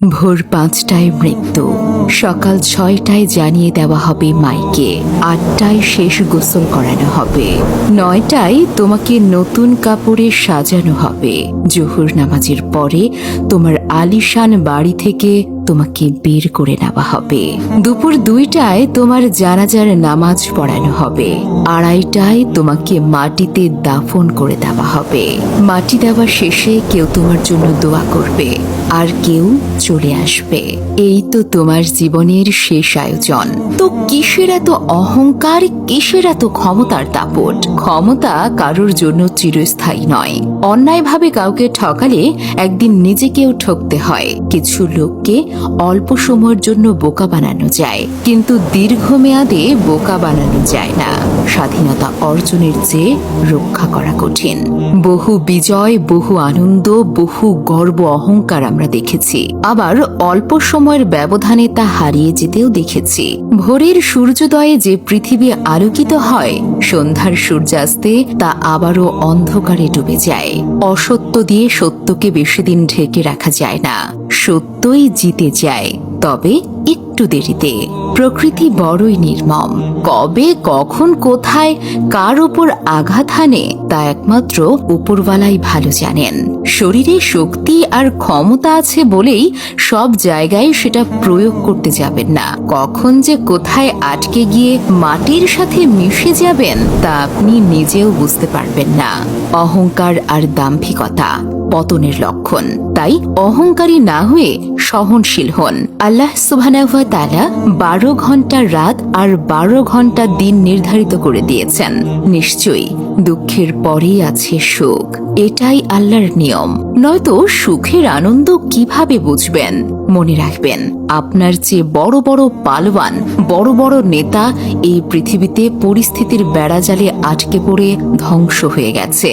ভোর ৫টায় মৃত্যু, সকাল ৬টায় জানিয়ে দেওয়া হবে মাইকে, ৮টায় শেষ গোসল করানো হবে, ৯টায় তোমাকে নতুন কাপড়ে সাজানো হবে, জোহর নামাজের পরে তোমার আলিশান বাড়ি থেকে তোমাকে বের করে নেওয়া হবে, দুপুর ২টায় তোমার জানাজার নামাজ পড়ানো হবে, ২:৩০টায় তোমাকে মাটিতে দাফন করে দেওয়া হবে। মাটি দেওয়া শেষে কেউ তোমার জন্য দোয়া করবে আর কেউ চলে আসবে। এই তো তোমার জীবনের শেষ আয়োজন। তো কিসের এত অহংকার, কিসের এত ক্ষমতার দাপট? ক্ষমতা কারোর জন্য চিরস্থায়ী নয়। অন্যায়ভাবে কাউকে ঠকালে একদিন নিজেকেও ঠকতে হয়। কিছু লোককে অল্প সময়ের জন্য বোকা বানানো যায়, কিন্তু দীর্ঘমেয়াদে বোকা বানানো যায় না। স্বাধীনতা অর্জনের চেয়ে রক্ষা করা কঠিন। বহু বিজয়, বহু আনন্দ, বহু গর্ব অহংকার আমরা দেখেছি, আবার অল্প সময়ের ব্যবধানে তা হারিয়ে যেতেও দেখেছি। ভোরের সূর্যোদয়ে যে পৃথিবী আলোকিত হয়, সন্ধ্যার সূর্যাস্তে তা আবারও অন্ধকারে ডুবে যায়। অসত্য দিয়ে সত্যকে বেশি দিন ঢেকে রাখা যায় না, সত্যই জিতে যায়, তবে একটু দেরিতে। প্রকৃতি বড়ই নির্মম। কবে, কখন, কোথায়, কার উপর আঘাত হানে তা একমাত্র উপরওয়ালাই ভালো জানেন। শরীরে শক্তি আর ক্ষমতা আছে বলেই সব জায়গায় সেটা প্রয়োগ করতে যাবেন না। কখন যে কোথায় আটকে গিয়ে মাটির সাথে মিশে যাবেন তা আপনি নিজেও বুঝতে পারবেন না। অহংকার আর দাম্ভিকতা পতনের লক্ষণ। তাই অহংকারী না হয়ে সহনশীল হন। আল্লাহ সুবহানাহু ওয়া তাআলা ১২ ঘন্টা রাত আর ১২ ঘন্টা দিন নির্ধারিত করে দিয়েছেন। নিশ্চয়ই দুঃখের পরেই আছে সুখ। এটাই আল্লাহর নিয়ম। নয়তো সুখের আনন্দ কিভাবে বুঝবেন? মনে রাখবেন, আপনার চেয়ে বড় বড় পালোয়ান, বড় বড় নেতা এই পৃথিবীতে পরিস্থিতির বেড়াজালে আটকে পড়ে ধ্বংস হয়ে গেছে।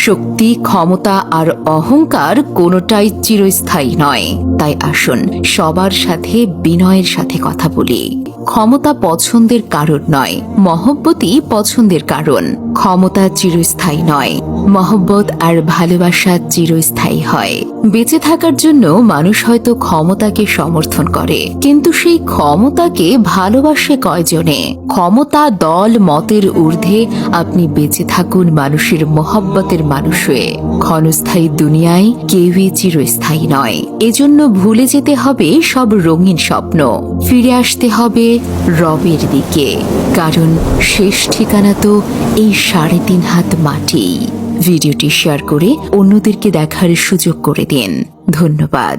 শক্তি, ক্ষমতা আর অহংকার কোনোটাই চিরস্থায়ী নয়। তাই আসুন সবার সাথে বিনয়ের সাথে কথা বলি। ক্ষমতা পছন্দের কারণ নয়, মহব্বতই পছন্দের কারণ। ক্ষমতা চিরস্থায়ী নয়, মহব্বত আর ভালোবাসা চিরস্থায়ী হয়। বেঁচে থাকার জন্য মানুষ হয়তো ক্ষমতাকে সমর্থন করে, কিন্তু সেই ক্ষমতাকে ভালোবাসে কয়জনে? ক্ষমতা, দল, মতের ঊর্ধ্বে আপনি বেঁচে থাকুন মানুষের মহব্বতের মানুষ হয়ে। ক্ষণস্থায়ী দুনিয়ায় কেউই চিরস্থায়ী নয়। এজন্য ভুলে যেতে হবে সব রঙিন স্বপ্ন, ফিরে আসতে হবে রবের দিকে, কারণ শেষ ঠিকানা তো এই ৩.৫ হাত মাটি। ভিডিওটি শেয়ার করে অন্যদেরকে দেখার সুযোগ করে দিন। ধন্যবাদ।